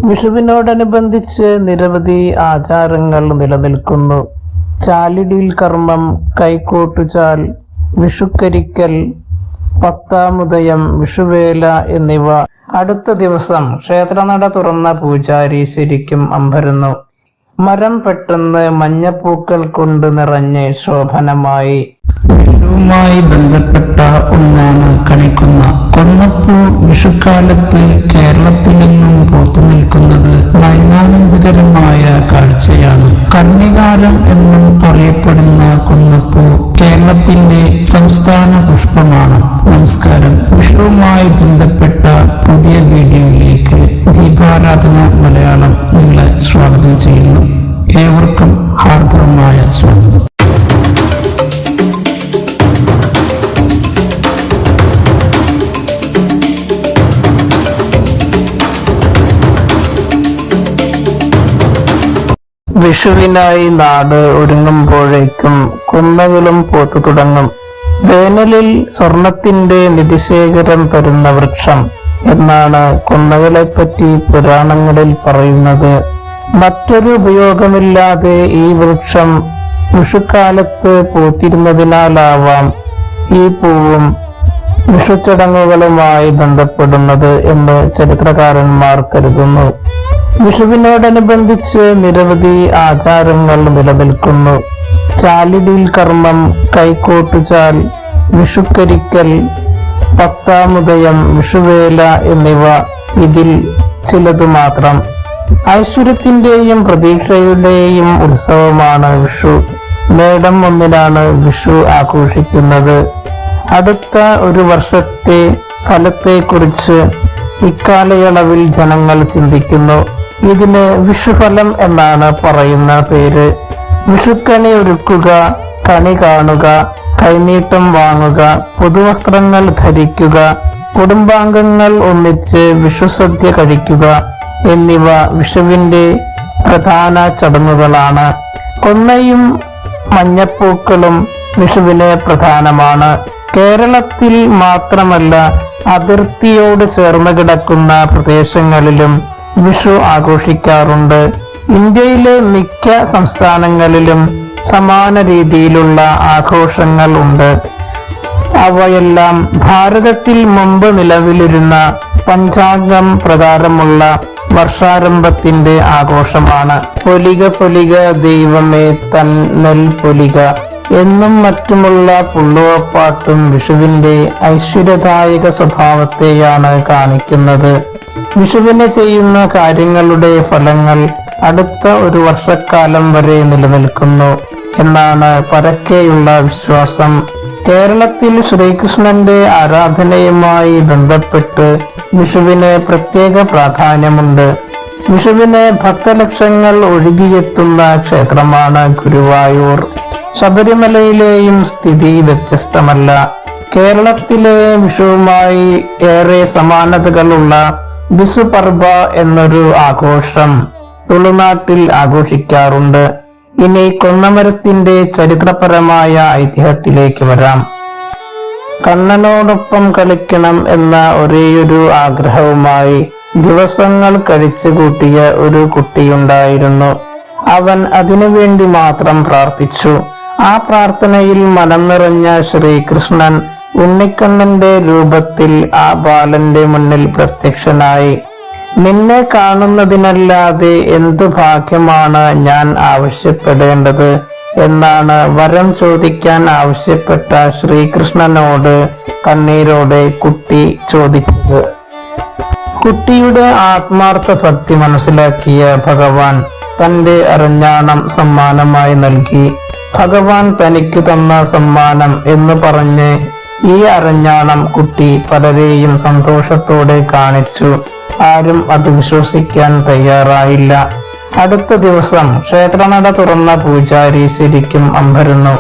വിഷുവിനോടനുബന്ധിച്ച് നിരവധി ആചാരങ്ങൾ നിലനിൽക്കുന്നു. ചാലിടിൽ കർമ്മം, കൈക്കോട്ടുചാൽ, വിഷുക്കരിക്കൽ, പത്താമുദയം, വിഷുവേല എന്നിവ. അടുത്ത ദിവസം ക്ഷേത്രനട തുറന്ന പൂജാരി ശരിക്കും അമ്പരന്നു. മരം പെട്ടെന്ന് മഞ്ഞപ്പൂക്കൾ കൊണ്ട് നിറഞ്ഞ് ശോഭനമായി. വിഷുവുമായി ബന്ധപ്പെട്ട ഒന്നാണ് കണിക്കുന്ന. കൊന്നപ്പൂ വിഷുക്കാലത്ത് കേരളത്തിൽ നിന്നും പൂത്തു നിൽക്കുന്നത് നയനാനന്ദകരമായ കാഴ്ചയാണ്. കന്നികാരം എന്നും അറിയപ്പെടുന്ന കൊന്നപ്പൂ കേരളത്തിന്റെ സംസ്ഥാന പുഷ്പമാണ്. നമസ്കാരം. വിഷുവുമായി ബന്ധപ്പെട്ട പുതിയ വീഡിയോയിലേക്ക് ദീപാരാധന മലയാളം നിങ്ങളെ സ്വാഗതം ചെയ്യുന്നു. ഏവർക്കും ഹാർദവമായ സ്വാഗതം. വിഷുവിനായി നാട് ഒരുങ്ങുമ്പോഴേക്കും കുന്നകളും പൂത്തു തുടങ്ങും. വേനലിൽ സ്വർണത്തിന്റെ നിധിശേഖരം തരുന്ന വൃക്ഷം എന്നാണ് കുന്നകളെപ്പറ്റി പുരാണങ്ങളിൽ പറയുന്നത്. മറ്റൊരു ഉപയോഗമില്ലാതെ ഈ വൃക്ഷം വിഷുക്കാലത്ത് പൂത്തിരുന്നതിനാലാവാം ഈ പൂവും വിഷുച്ചടങ്ങുകളുമായി ബന്ധപ്പെടുന്നത് എന്ന് ചരിത്രകാരന്മാർ കരുതുന്നു. വിഷുവിനോടനുബന്ധിച്ച് നിരവധി ആചാരങ്ങൾ നിലനിൽക്കുന്നു. ചാലിടിൽ കർമ്മം, കൈക്കോട്ടുചാൽ, വിഷുക്കരിക്കൽ, പത്താമുദയം, വിഷുവേല എന്നിവ ഇതിൽ ചിലതു മാത്രം. ഐശ്വര്യത്തിന്റെയും പ്രതീക്ഷയുടെയും ഉത്സവമാണ് വിഷു. മേടം 1 വിഷു ആഘോഷിക്കുന്നത്. അടുത്ത ഒരു വർഷത്തെ ഫലത്തെക്കുറിച്ച് ഇക്കാലയളവിൽ ജനങ്ങൾ ചിന്തിക്കുന്നു. ഇതിന് വിഷുഫലം എന്നാണ് പറയുന്ന പേര്. വിഷുക്കണി ഒരുക്കുക, കണി കാണുക, കൈനീട്ടം വാങ്ങുക, പുതുവസ്ത്രങ്ങൾ ധരിക്കുക, കുടുംബാംഗങ്ങൾ ഒന്നിച്ച് വിഷുസദ്യ കഴിക്കുക എന്നിവ വിഷുവിന്റെ പ്രധാന ചടങ്ങുകളാണ്. കൊന്നയും മഞ്ഞപ്പൂക്കളും വിഷുവിന് പ്രധാനമാണ്. കേരളത്തിൽ മാത്രമല്ല, അതിർത്തിയോട് ചേർന്ന് കിടക്കുന്ന പ്രദേശങ്ങളിലും വിഷു ആഘോഷിക്കാറുണ്ട്. ഇന്ത്യയിലെ മിക്ക സംസ്ഥാനങ്ങളിലും സമാന രീതിയിലുള്ള ആഘോഷങ്ങൾ ഉണ്ട്. അവയെല്ലാം ഭാരതത്തിൽ മുമ്പ് നിലവിലിരുന്ന പഞ്ചാംഗം പ്രകാരമുള്ള വർഷാരംഭത്തിന്റെ ആഘോഷമാണ്. പൊലിക പൊലിക ദൈവമേ തൻ നെൽ പൊലിക എന്നും മറ്റുമുള്ള പുള്ളുവപ്പാട്ടും വിഷുവിന്റെ ഐശ്വര്യദായക സ്വഭാവത്തെയാണ് കാണിക്കുന്നത്. വിഷുവിന് ചെയ്യുന്ന കാര്യങ്ങളുടെ ഫലങ്ങൾ അടുത്ത ഒരു വർഷക്കാലം വരെ നിലനിൽക്കുന്നു എന്നാണ് പരക്കെയുള്ള വിശ്വാസം. കേരളത്തിൽ ശ്രീകൃഷ്ണന്റെ ആരാധനയുമായി ബന്ധപ്പെട്ട് വിഷുവിന് പ്രത്യേക പ്രാധാന്യമുണ്ട്. വിഷുവിന് ഭക്തലക്ഷങ്ങൾ ഒഴുകിയെത്തുന്ന ക്ഷേത്രമാണ് ഗുരുവായൂർ. ശബരിമലയിലെയും സ്ഥിതി വ്യത്യസ്തമല്ല. കേരളത്തിലെ വിഷുവുമായി ഏറെ സമാനതകളുള്ള വിഷു പർബ എന്നൊരു ആഘോഷം തുളുനാട്ടിൽ ആഘോഷിക്കാറുണ്ട്. ഇനി കൊന്നമരത്തിന്റെ ചരിത്രപരമായ ഐതിഹ്യത്തിലേക്ക് വരാം. കണ്ണനോടൊപ്പം കളിക്കണം എന്ന ഒരേയൊരു ആഗ്രഹവുമായി ദിവസങ്ങൾ കഴിച്ചുകൂട്ടിയ ഒരു കുട്ടിയുണ്ടായിരുന്നു. അവൻ അതിനുവേണ്ടി മാത്രം പ്രാർത്ഥിച്ചു. ആ പ്രാർത്ഥനയിൽ മനം നിറഞ്ഞ ശ്രീകൃഷ്ണൻ ഉണ്ണിക്കണ്ണന്റെ രൂപത്തിൽ ആ ബാലന്റെ മുന്നിൽ പ്രത്യക്ഷനായി. നിന്നെ കാണുന്നതിനല്ലാതെ എന്തു ഭാഗ്യമാണ് ഞാൻ ആവശ്യപ്പെടേണ്ടത് എന്നാണ് വരം ചോദിക്കാൻ ആവശ്യപ്പെട്ട ശ്രീകൃഷ്ണനോട് കണ്ണീരോടെ കുട്ടി ചോദിച്ചത്. കുട്ടിയുടെ ആത്മാർത്ഥ ഭക്തി മനസ്സിലാക്കിയ ഭഗവാൻ തന്റെ അരഞ്ഞാണം സമ്മാനമായി നൽകി. ഭഗവാൻ തനിക്ക് തന്ന സമ്മാനം എന്ന് പറഞ്ഞ് ഈ അരഞ്ഞാണം കുട്ടി പലരെയും സന്തോഷത്തോടെ കാണിച്ചു. ആരും അത് വിശ്വസിക്കാൻ തയ്യാറായില്ല. അടുത്ത ദിവസം ക്ഷേത്രനട തുറന്ന പൂജാരി ശരിക്കും അമ്പരന്നു.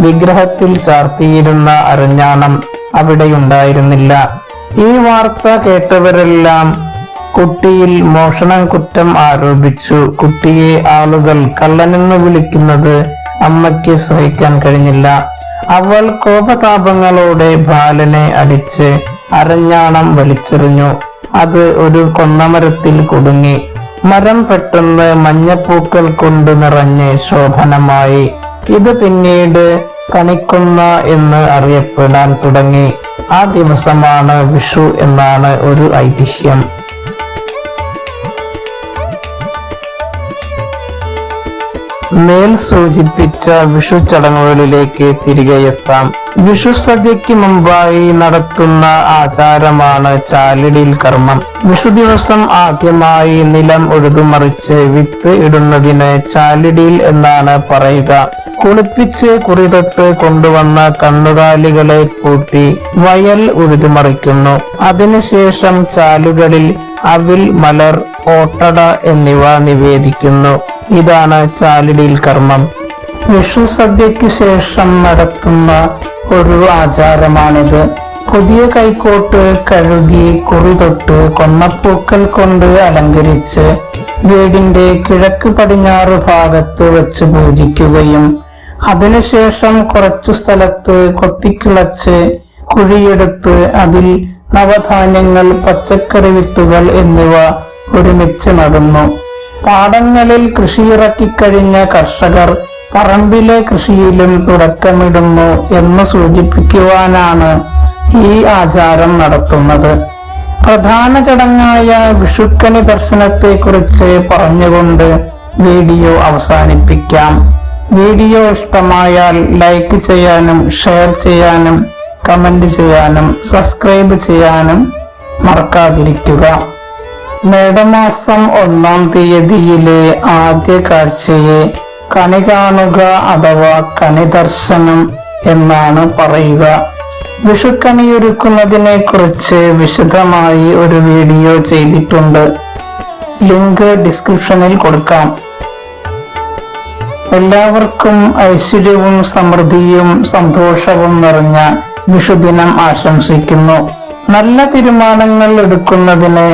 വിഗ്രഹത്തിൽ ചാർത്തിയിരുന്ന അരഞ്ഞാണം അവിടെയുണ്ടായിരുന്നില്ല. ഈ വാർത്ത കേട്ടവരെല്ലാം കുട്ടിയിൽ മോഷണം കുറ്റം ആരോപിച്ചു. കുട്ടിയെ ആളുകൾ കള്ളനെന്ന് വിളിക്കുന്നത് അമ്മയ്ക്ക് സഹിക്കാൻ കഴിഞ്ഞില്ല. അവൾ കോപതാപങ്ങളോടെ ബാലനെ അടിച്ച് അരഞ്ഞാണം വലിച്ചെറിഞ്ഞു. അത് ഒരു കൊന്നമരത്തിൽ കുടുങ്ങി. മരം പെട്ടെന്ന് മഞ്ഞപ്പൂക്കൾ കൊണ്ട് നിറഞ്ഞ് ശോഭനമായി. ഇത് പിന്നീട് കണിക്കൊന്ന എന്ന് അറിയപ്പെടാൻ തുടങ്ങി. ആ ദിവസമാണ് വിഷു എന്നാണ് ഒരു ഐതിഹ്യം. മേൽ സൂചിപ്പിച്ച വിഷു ചടങ്ങുകളിലേക്ക് തിരികെ എത്താം. വിഷു സദ്യയ്ക്ക് മുമ്പായി നടത്തുന്ന ആചാരമാണ് ചാലിടിൽ കർമ്മം. വിഷു ദിവസം ആദ്യമായി നിലം ഉഴുതുമറിച്ച് വിത്ത് ഇടുന്നതിന് ചാലിടിൽ എന്നാണ് പറയുക. കുളിപ്പിച്ച് കുറിതൊട്ട് കൊണ്ടുവന്ന കന്നുകാലികളെ കൂട്ടി വയൽ ഉഴുതുമറിക്കുന്നു. അതിനുശേഷം ചാലുകളിൽ അവിൽ, മലർ, ഓട്ടട എന്നിവ നിവേദിക്കുന്നു. ഇതാണ് ചാലിടിൽ കർമ്മം. വിഷു സദ്യയ്ക്ക് ശേഷം നടത്തുന്ന ഒരു ആചാരമാണിത്. പുതിയ കൈക്കോട്ട് കഴുകി കുറിതൊട്ട് കൊന്നപ്പൂക്കൾ കൊണ്ട് അലങ്കരിച്ച് വീടിന്റെ കിഴക്ക് പടിഞ്ഞാറ് ഭാഗത്ത് വെച്ച് പൂജിക്കുകയും അതിനുശേഷം കുറച്ചു സ്ഥലത്ത് കൊത്തിക്കിളച്ച് കുഴിയെടുത്ത് അതിൽ നവധാന്യങ്ങൾ, പച്ചക്കറി വിത്തുകൾ എന്നിവ ഒരുമിച്ച് നടുന്നു. പാടങ്ങളിൽ കൃഷിയിറക്കിക്കഴിഞ്ഞ കർഷകർ പറമ്പിലെ കൃഷിയിലും തുടക്കമിടുന്നു എന്ന് സൂചിപ്പിക്കുവാനാണ് ഈ ആചാരം നടത്തുന്നത്. പ്രധാന ചടങ്ങായ വിഷുക്കണി ദർശനത്തെക്കുറിച്ച് പറഞ്ഞുകൊണ്ട് വീഡിയോ അവസാനിപ്പിക്കാം. വീഡിയോ ഇഷ്ടമായാൽ ലൈക്ക് ചെയ്യാനും ഷെയർ ചെയ്യാനും കമന്റ് ചെയ്യാനും സബ്സ്ക്രൈബ് ചെയ്യാനും മറക്കാതിരിക്കുക. മേടമാസം 1-ാം തീയതിയിലെ ആദ്യ കാഴ്ചയെ കണി കാണുക അഥവാ കണി ദർശനം എന്നാണ് പറയുക. വിഷുക്കണിയൊരുക്കുന്നതിനെ കുറിച്ച് വിശദമായി ഒരു വീഡിയോ ചെയ്തിട്ടുണ്ട്. ലിങ്ക് ഡിസ്ക്രിപ്ഷനിൽ കൊടുക്കാം. എല്ലാവർക്കും ഐശ്വര്യവും സമൃദ്ധിയും സന്തോഷവും നിറഞ്ഞ വിഷുദിനം ആശംസിക്കുന്നു. നല്ല തീരുമാനങ്ങൾ എടുക്കുന്നതിന്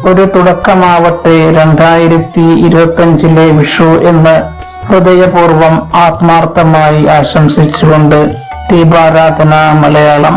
ഒരു തുടക്കമാവട്ടെ 2025 വിഷു എന്ന് ഹൃദയപൂർവ്വം ആത്മാർത്ഥമായി ആശംസിച്ചുകൊണ്ട് ദീപാരാധന മലയാളം.